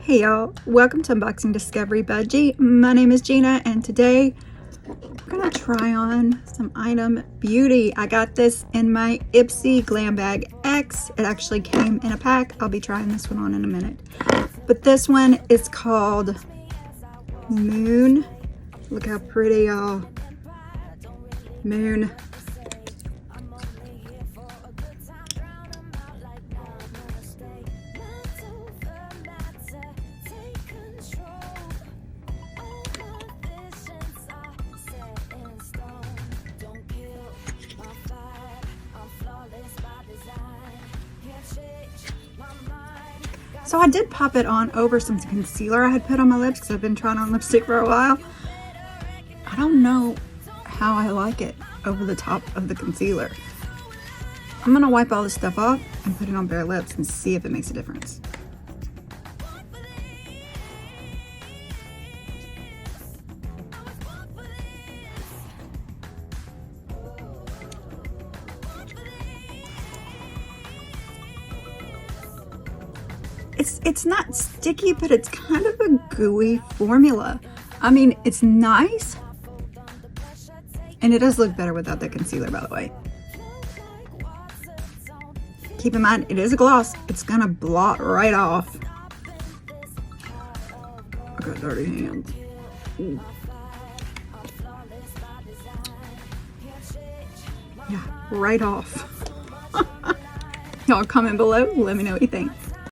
Hey y'all, welcome to Unboxing Discovery Budgie. My name is Gina and today I'm gonna try on some Item Beauty. I got this in my IPSY Glam Bag X. It actually came in a pack. I'll be trying this one on in a minute. But this one is called Moon. Look how pretty, y'all. Moon. So I did pop it on over some concealer I had put on my lips because I've been trying on lipstick for a while. I don't know how I like it over the top of the concealer. I'm gonna wipe all this stuff off and put it on bare lips and see if it makes a difference. It's not sticky, but it's kind of a gooey formula. I mean, it's nice. And it does look better without the concealer, by the way. Keep in mind, it is a gloss. It's gonna blot right off. I got dirty hands. Ooh. Yeah, right off. Y'all comment below, let me know what you think.